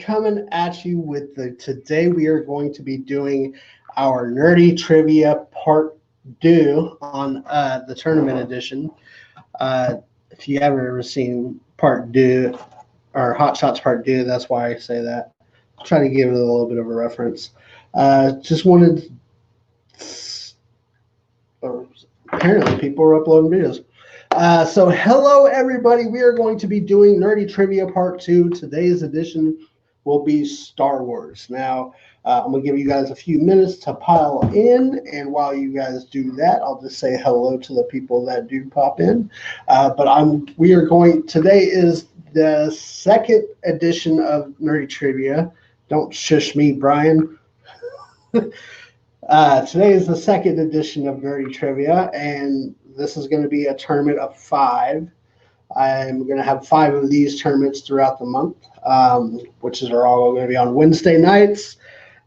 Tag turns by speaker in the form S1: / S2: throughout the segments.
S1: coming at you with today we are going to be doing our nerdy trivia part 2 on the tournament edition. If you haven't ever seen part 2 or Hot Shots part 2, that's why I say that. I'll try to give it a little bit of a reference. Just wanted, apparently people are uploading videos. So hello everybody, we are going to be doing Nerdy Trivia Part 2. Today's edition will be Star Wars. Now, I'm going to give you guys a few minutes to pile in, and while you guys do that, I'll just say hello to the people that do pop in. Today is the second edition of Nerdy Trivia. Don't shush me, Brian. Today is the second edition of Nerdy Trivia, and this is going to be a tournament of 5. I'm going to have 5 of these tournaments throughout the month, which are all going to be on Wednesday nights.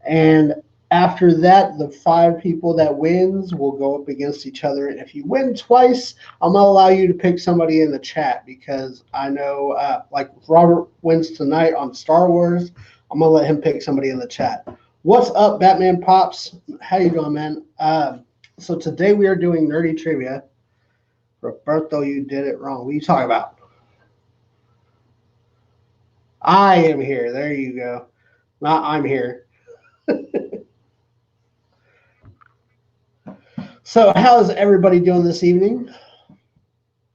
S1: And after that, the 5 people that wins will go up against each other. And if you win twice, I'm going to allow you to pick somebody in the chat, because I know, like Robert wins tonight on Star Wars, I'm going to let him pick somebody in the chat. What's up, Batman Pops? How you doing, man? So today we are doing Nerdy Trivia. Roberto, you did it wrong. What are you talking about? I am here. There you go. Not I'm here. So how's everybody doing this evening?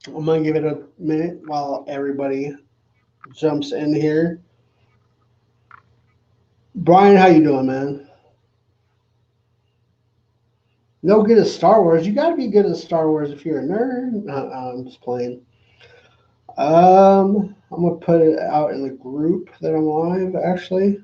S1: I'm going to give it a minute while everybody jumps in here. Brian, how you doing, man? No good at Star Wars. You got to be good at Star Wars if you're a nerd. No, I'm just playing. I'm going to put it out in the group that I'm live, actually.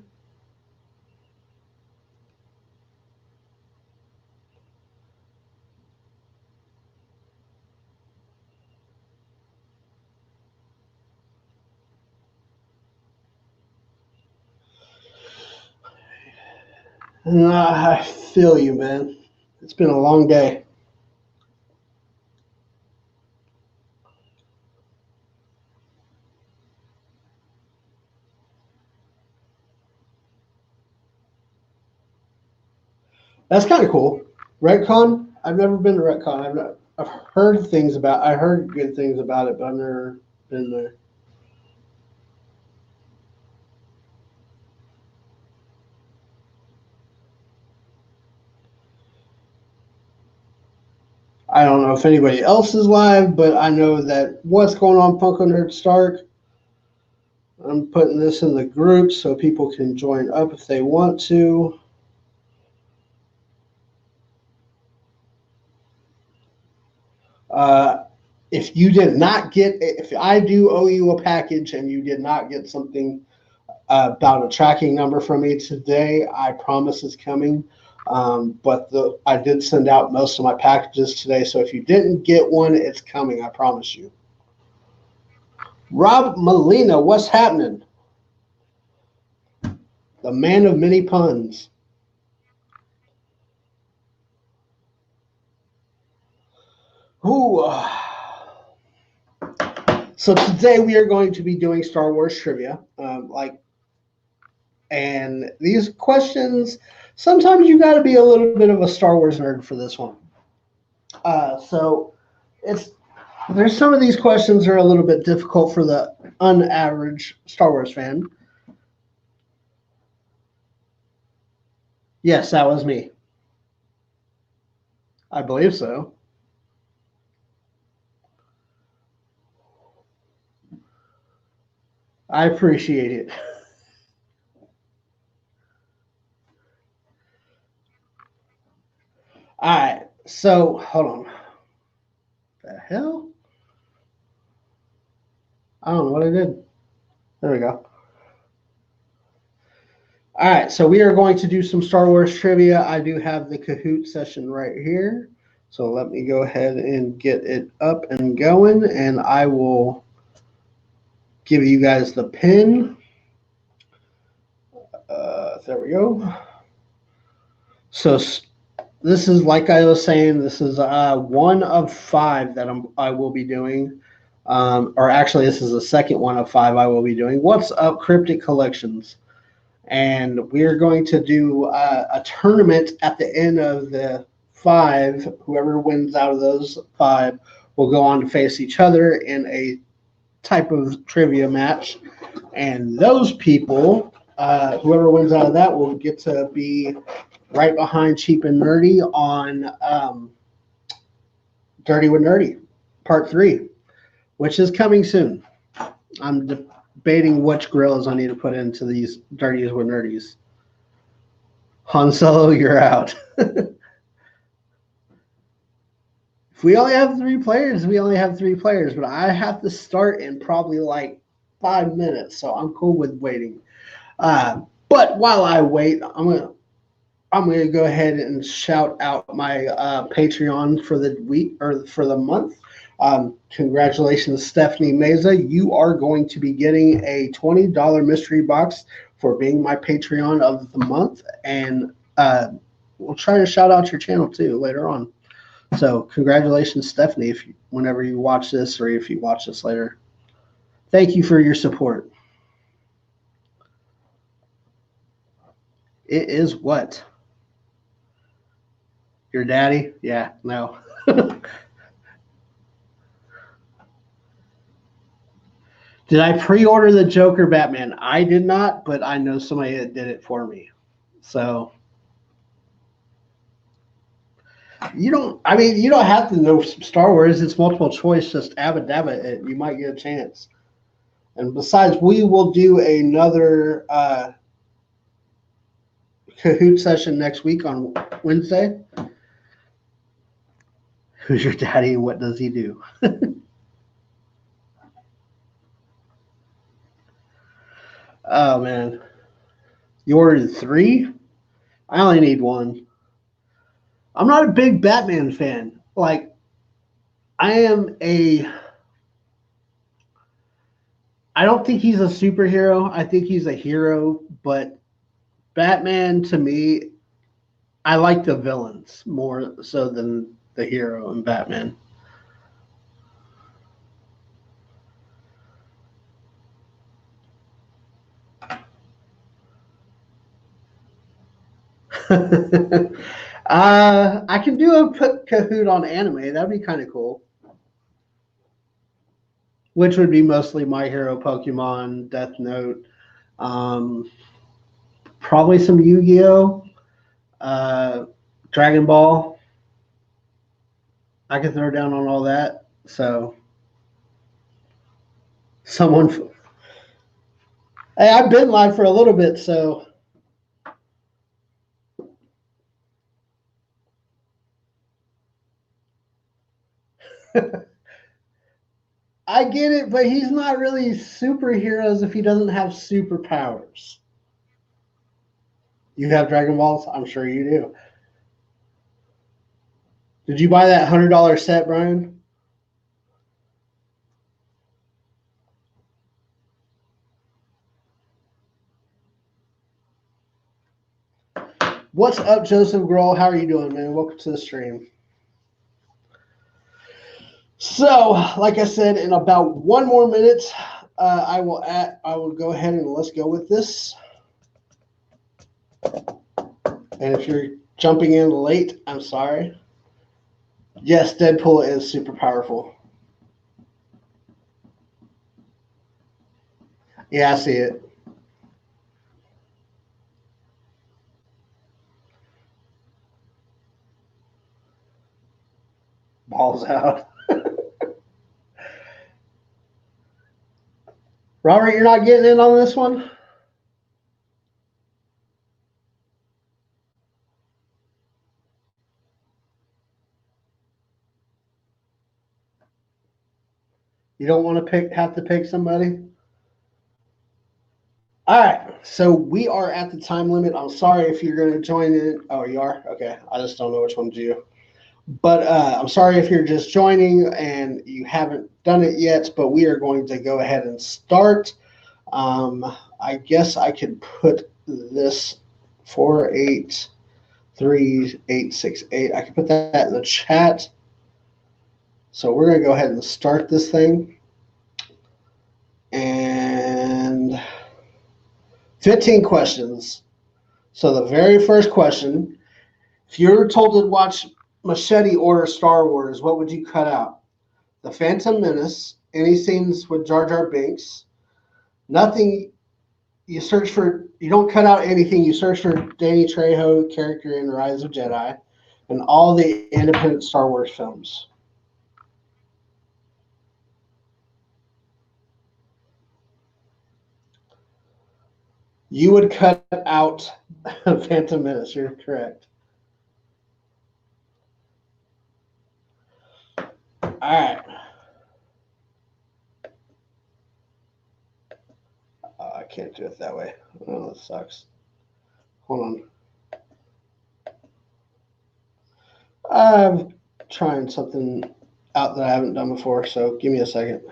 S1: I feel you, man. It's been a long day. That's kind of cool. Retcon? I've never been to Retcon. I've heard things about. I heard good things about it, but I've never been there. I don't know if anybody else is live, but I know that what's going on, Funko Nerd Stark. I'm putting this in the group so people can join up if they want to. If you did not get, if I do owe you a package and you did not get something about a tracking number from me today, I promise it's coming. But I did send out most of my packages today, so if you didn't get one, it's coming, I promise you. Rob Molina, what's happening? The man of many puns. Ooh. So today we are going to be doing Star Wars trivia. And these questions, sometimes you got to be a little bit of a Star Wars nerd for this one. So there's some of these questions are a little bit difficult for the unaverage Star Wars fan. Yes, that was me. I believe so. I appreciate it. All right, so hold on. The hell? I don't know what I did. There we go. All right, so we are going to do some Star Wars trivia. I do have the Kahoot session right here. So let me go ahead and get it up and going, and I will give you guys the pin. There we go. So this is, like I was saying, this is one of 5 that I will be doing. Or actually, this is the second one of 5 I will be doing. What's up, Cryptic Collections? And we're going to do a tournament at the end of the 5. Whoever wins out of those 5 will go on to face each other in a type of trivia match. And those people, whoever wins out of that, will get to be right behind Cheap and Nerdy on Dirty with Nerdy, Part 3, which is coming soon. I'm debating which grills I need to put into these Dirties with Nerdies. Han Solo, you're out. If we only have 3 players, we only have 3 players, but I have to start in probably like 5 minutes, so I'm cool with waiting. But while I wait, I'm gonna go ahead and shout out my Patreon for the week or for the month. Congratulations, Stephanie Meza. You are going to be getting a $20 mystery box for being my Patreon of the month, and we'll try to shout out your channel too later on. So congratulations, Stephanie, whenever you watch this or if you watch this later. Thank you for your support. It is what? Your daddy? Yeah, no. Did I pre-order the Joker Batman? I did not, but I know somebody that did it for me. So you don't have to know Star Wars. It's multiple choice. Just abba dabba it. You might get a chance. And besides, we will do another Kahoot session next week on Wednesday. Who's your daddy and what does he do? Oh, man. You ordered 3? I only need 1. I'm not a big Batman fan. Like, I don't think he's a superhero. I think he's a hero, but Batman, to me, I like the villains more so than the hero in Batman. I can do a Kahoot on anime. That'd be kind of cool. Which would be mostly My Hero, Pokemon, Death Note, probably some Yu-Gi-Oh, Dragon Ball. I could throw down on all that. So, hey, I've been live for a little bit, so. I get it, but he's not really superheroes if he doesn't have superpowers. You have Dragon Balls? I'm sure you do. Did you buy that $100 set, Brian? What's up, Joseph Grohl? How are you doing, man? Welcome to the stream. So, like I said, in about 1 more minute, I will go ahead and let's go with this. And if you're jumping in late, I'm sorry. Yes, Deadpool is super powerful. Yeah, I see it. Balls out. Robert, you're not getting in on this one? You don't want to have to pick somebody? All right, so we are at the time limit. I'm sorry if you're going to join in. Oh, you are? Okay, I just don't know which one to do. But I'm sorry if you're just joining and you haven't done it yet, but we are going to go ahead and start. I guess I could put this 483868. I can put that in the chat. So we're going to go ahead and start this thing. And 15 questions. So the very first question, if you were told to watch Machete order Star Wars, what would you cut out? The Phantom Menace, any scenes with Jar Jar Binks, nothing. You search for, you don't cut out anything. You search for Danny Trejo character in Rise of Jedi, and all the independent Star Wars films. You would cut out Phantom Menace. You're correct. All right. I can't do it that way. Oh, that sucks. Hold on. I'm trying something out that I haven't done before, so give me a second.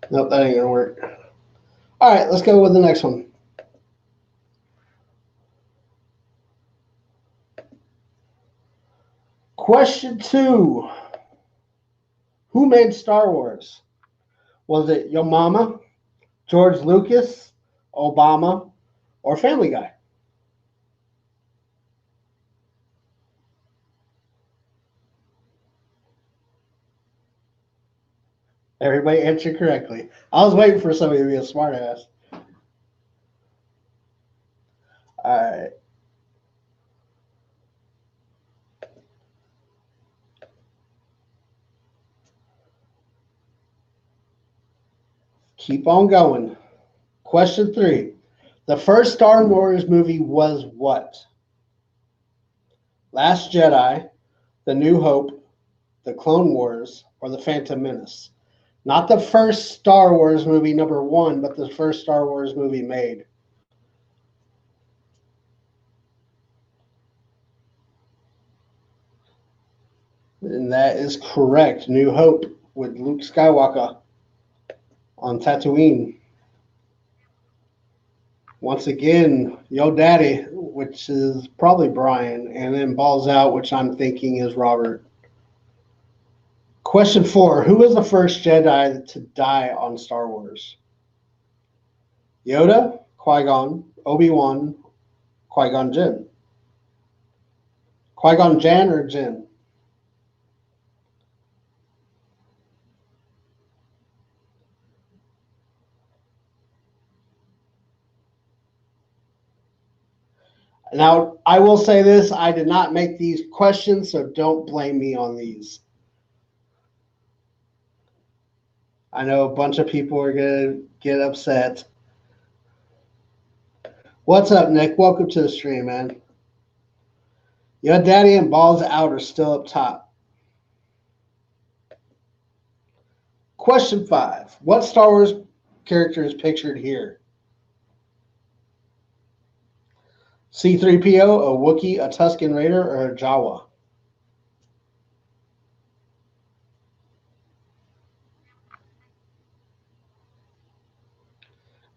S1: Nope, that ain't gonna work. All right, let's go with the next one. Question 2. Who made Star Wars? Was it your mama, George Lucas, Obama, or Family Guy? Everybody answered correctly. I was waiting for somebody to be a smartass. All right. Keep on going. Question 3. The first Star Wars movie was what? Last Jedi, The New Hope, The Clone Wars, or The Phantom Menace? Not the first Star Wars movie, number 1, but the first Star Wars movie made. And that is correct. New Hope with Luke Skywalker on Tatooine. Once again, Yo Daddy, which is probably Brian, and then Balls Out, which I'm thinking is Robert. Question 4. Who was the first Jedi to die on Star Wars? Yoda, Qui-Gon, Obi-Wan, Qui-Gon Jinn. Qui-Gon Jinn or Jinn? Now, I will say this, I did not make these questions, so don't blame me on these. I know a bunch of people are going to get upset. What's up, Nick? Welcome to the stream, man. Your Daddy and Balls Out are still up top. Question 5. What Star Wars character is pictured here? C-3PO, a Wookiee, a Tusken Raider, or a Jawa?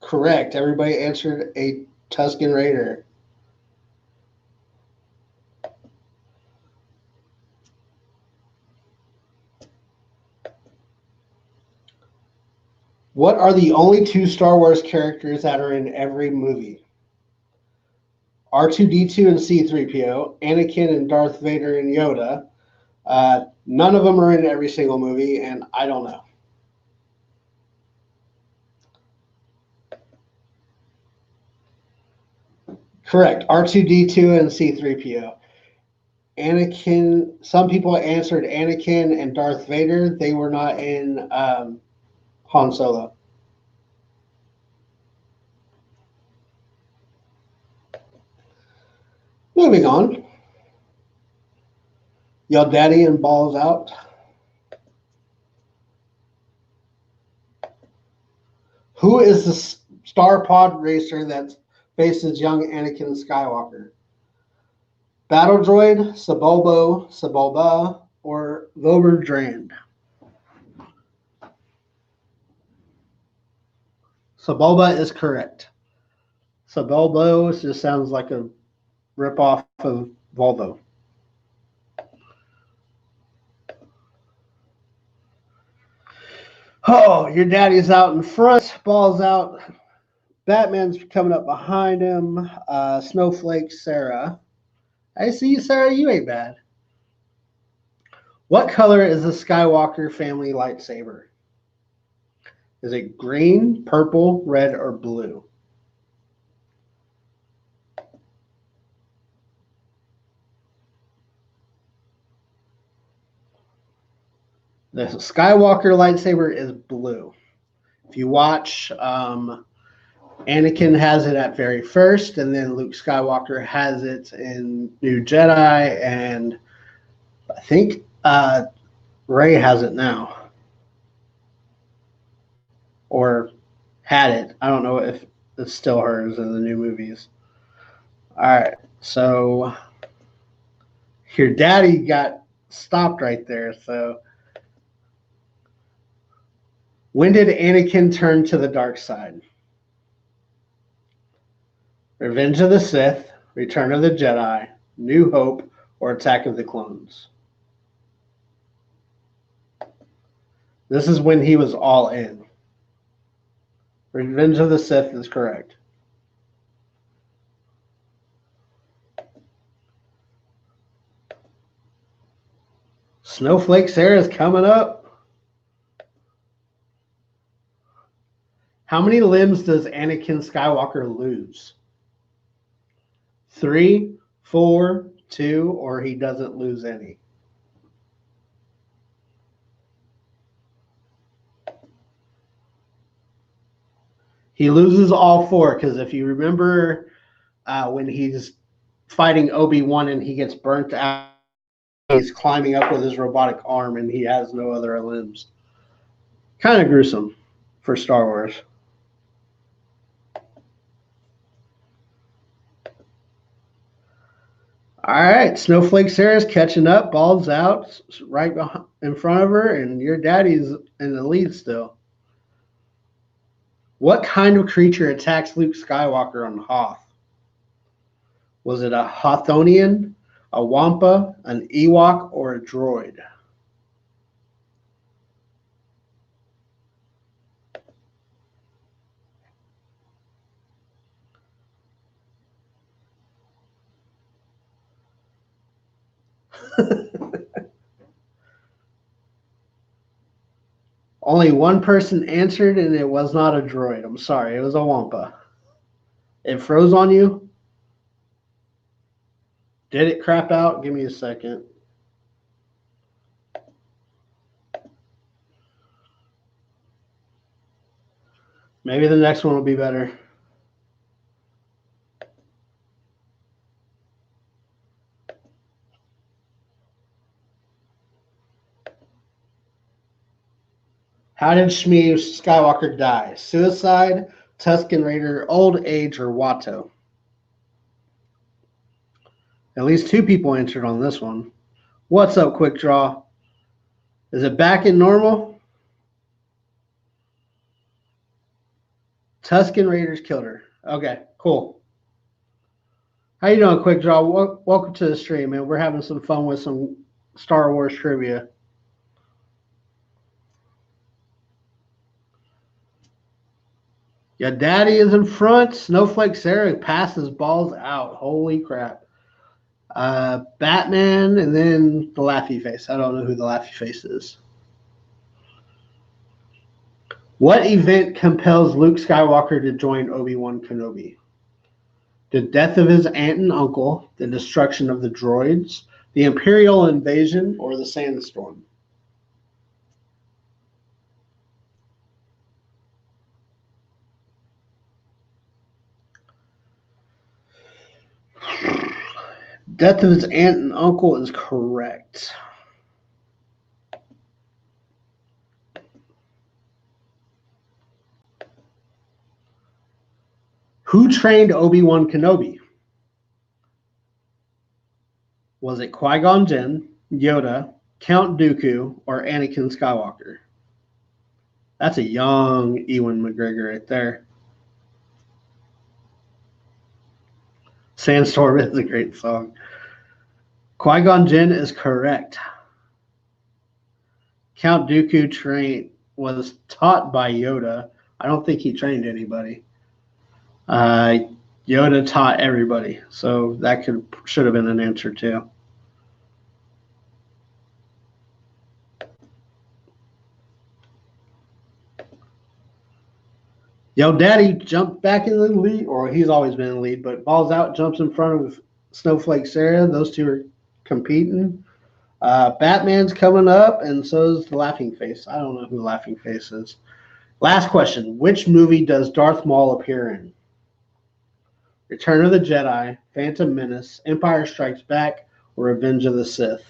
S1: Correct. Everybody answered a Tusken Raider. What are the only 2 Star Wars characters that are in every movie? R2-D2 and C-3PO, Anakin and Darth Vader and Yoda. None of them are in every single movie, and I don't know. Correct. R2-D2 and C-3PO. Anakin, some people answered Anakin and Darth Vader. They were not in Han Solo. Moving on. Yo Daddy and Balls Out. Who is the star pod racer that faces young Anakin Skywalker? Battle Droid, Sebulba, or Vober Drand? Sebulba is correct. Sebulba just sounds like a ripoff of Volvo. Oh, your daddy's out in front, ball's out. Batman's coming up behind him. Snowflake Sarah. I see you, Sarah. You ain't bad. What color is the Skywalker family lightsaber? Is it green, purple, red, or blue? The Skywalker lightsaber is blue. If you watch, Anakin has it at very first, and then Luke Skywalker has it in New Jedi, and I think Rey has it now, or had it. I don't know if it's still hers in the new movies. All right, so your daddy got stopped right there. So, when did Anakin turn to the dark side? Revenge of the Sith, Return of the Jedi, New Hope, or Attack of the Clones? This is when he was all in. Revenge of the Sith is correct. Snowflake Sarah's coming up. How many limbs does Anakin Skywalker lose? 3, 4, 2, or he doesn't lose any? He loses all 4 because if you remember when he's fighting Obi-Wan and he gets burnt out, he's climbing up with his robotic arm and he has no other limbs. Kind of gruesome for Star Wars. All right, Snowflake Sarah's catching up. Ball's out right in front of her, and your daddy's in the lead still. What kind of creature attacks Luke Skywalker on Hoth? Was it a Hothonian, a Wampa, an Ewok, or a droid? Only one person answered, and it was not a droid. I'm sorry, it was a Wampa. It froze on you? Did it crap out? Give me a second. Maybe the next one will be better. How did Shmi Skywalker die? Suicide, Tusken Raider, old age, or Watto? At least 2 people answered on this one. What's up, Quick Draw? Is it back in normal? Tusken Raiders killed her. Okay, cool. How you doing, Quick Draw? Welcome to the stream, man. We're having some fun with some Star Wars trivia. Your daddy is in front. Snowflake Sarah passes balls out. Holy crap. Batman and then the Laughy Face. I don't know who the Laughy Face is. What event compels Luke Skywalker to join Obi-Wan Kenobi? The death of his aunt and uncle, the destruction of the droids, the Imperial invasion, or the sandstorm? Death of his aunt and uncle is correct. Who trained Obi-Wan Kenobi? Was it Qui-Gon Jinn, Yoda, Count Dooku, or Anakin Skywalker? That's a young Ewan McGregor right there. Sandstorm is a great song. Qui-Gon Jinn is correct. Count Dooku was taught by Yoda. I don't think he trained anybody. Yoda taught everybody, so that should have been an answer too. Yo Daddy jumped back in the lead, or he's always been in the lead, but balls out, jumps in front of Snowflake Sarah. Those two are competing. Batman's coming up, and so is the Laughing Face. I don't know who Laughing Face is. Last question. Which movie does Darth Maul appear in? Return of the Jedi, Phantom Menace, Empire Strikes Back, or Revenge of the Sith?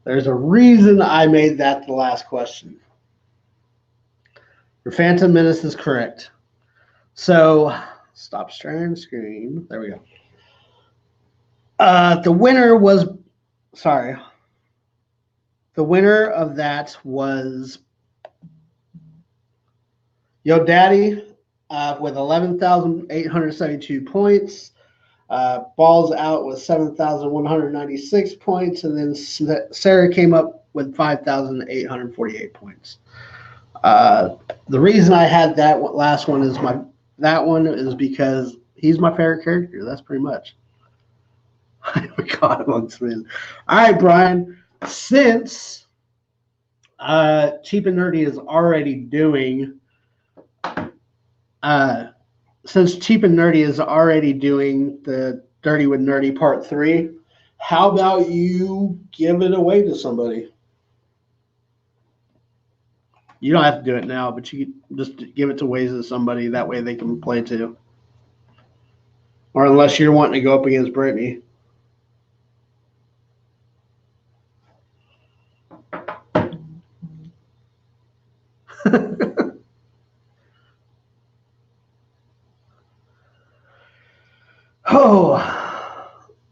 S1: There's a reason I made that the last question. Your Phantom Menace is correct. So, stop sharing screen. There we go. The winner of that was Yo Daddy with 11,872 points. Balls Out with 7,196 points. And then Sarah came up with 5,848 points. The reason I had that last one is because he's my favorite character. That's pretty much. God amongst men. All right, Brian. Since Cheap and Nerdy is already doing the Dirty with Nerdy Part 3, how about you give it away to somebody? You don't have to do it now, but you just give it to ways to somebody. That way they can play too. Or unless you're wanting to go up against Brittany.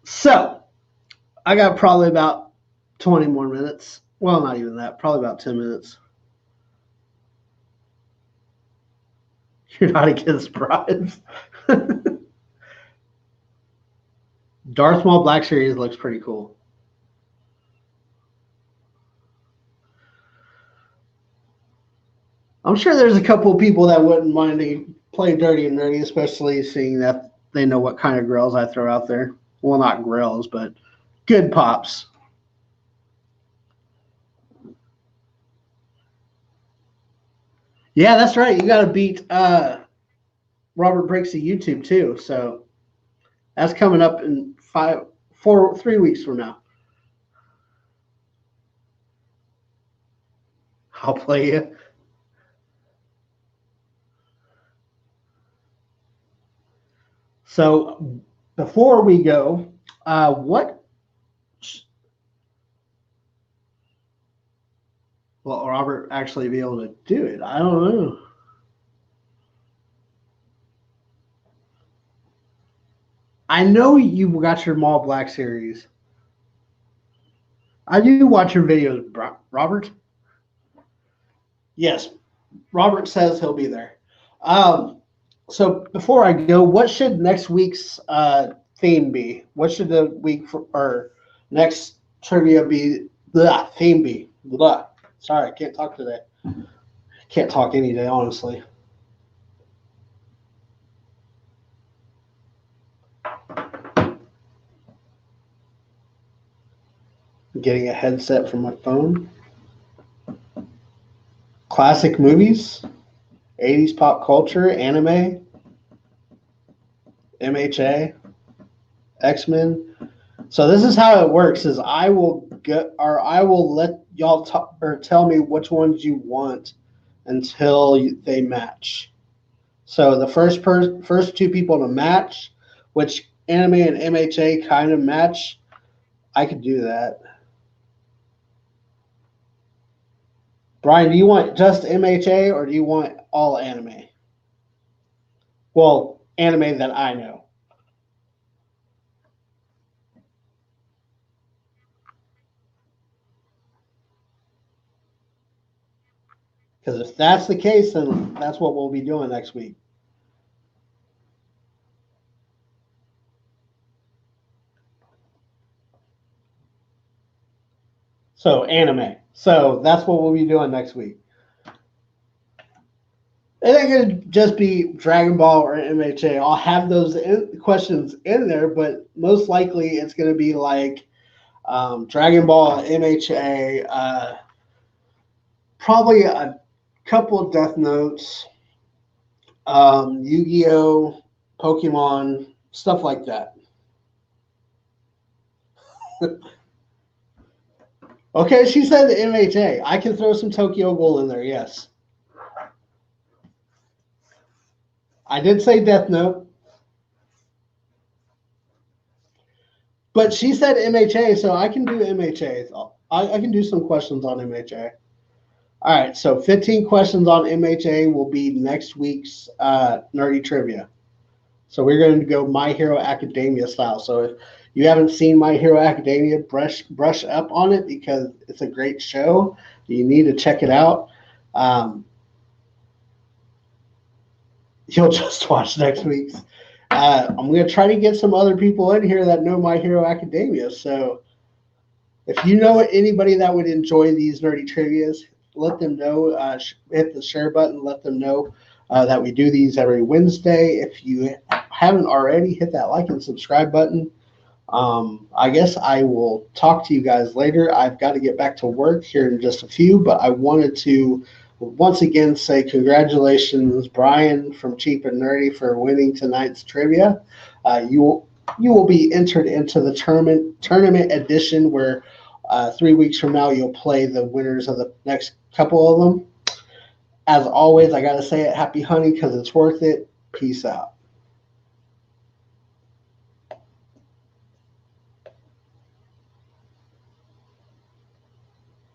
S1: So I got probably about 20 more minutes. Well, not even that. Probably about 10 minutes. You're not against bribes. Darth Maul Black Series looks pretty cool. I'm sure there's a couple of people that wouldn't mind to play Dirty and Nerdy, especially seeing that they know what kind of grills I throw out there. Well, not grills, but good pops. Yeah, that's right. You got to beat Robert Breaks the YouTube too. So that's coming up in 3 weeks from now. I'll play you. So before we go, what? Will Robert actually be able to do it? I don't know. I know you got your Maul Black series. I do watch your videos, Robert. Yes, Robert says he'll be there. So before I go, what should next week's theme be? What should the week or next trivia be? Theme be? Blah. Sorry, I can't talk today. Can't talk any day, honestly. Getting a headset from my phone. Classic movies, 80s pop culture, anime, MHA, X-Men. So this is how it works: is I will let y'all talk or tell me which ones you want until they match. So the first two people to match, which anime and MHA kind of match, I could do that. Brian, do you want just MHA or do you want all anime? Well, anime that I know. Because if that's the case, then that's what we'll be doing next week. So anime. So that's what we'll be doing next week. It ain't gonna just be Dragon Ball or MHA. I'll have those questions in there, but most likely it's gonna be like Dragon Ball, MHA, probably a couple of Death Notes, Yu-Gi-Oh, Pokemon, stuff like that. Okay, she said the MHA. I can throw some Tokyo Ghoul in there, yes. I did say Death Note. But she said MHA, so I can do MHA. I can do some questions on MHA. All right, so 15 questions on MHA will be next week's Nerdy Trivia. So we're going to go My Hero Academia style. So if you haven't seen My Hero Academia, brush up on it because it's a great show. You need to check it out. You'll just watch next week's. I'm going to try to get some other people in here that know My Hero Academia. So if you know anybody that would enjoy these nerdy trivias, let them know. Hit the share button. Let them know that we do these every Wednesday. If you haven't already, hit that like and subscribe button. I guess I will talk to you guys later. I've got to get back to work here in just a few, but I wanted to once again say congratulations, Brian from Cheap and Nerdy, for winning tonight's trivia. You will be entered into the tournament edition where 3 weeks from now you'll play the winners of the next couple of them. As always, I got to say it, happy hunting because it's worth it. Peace out.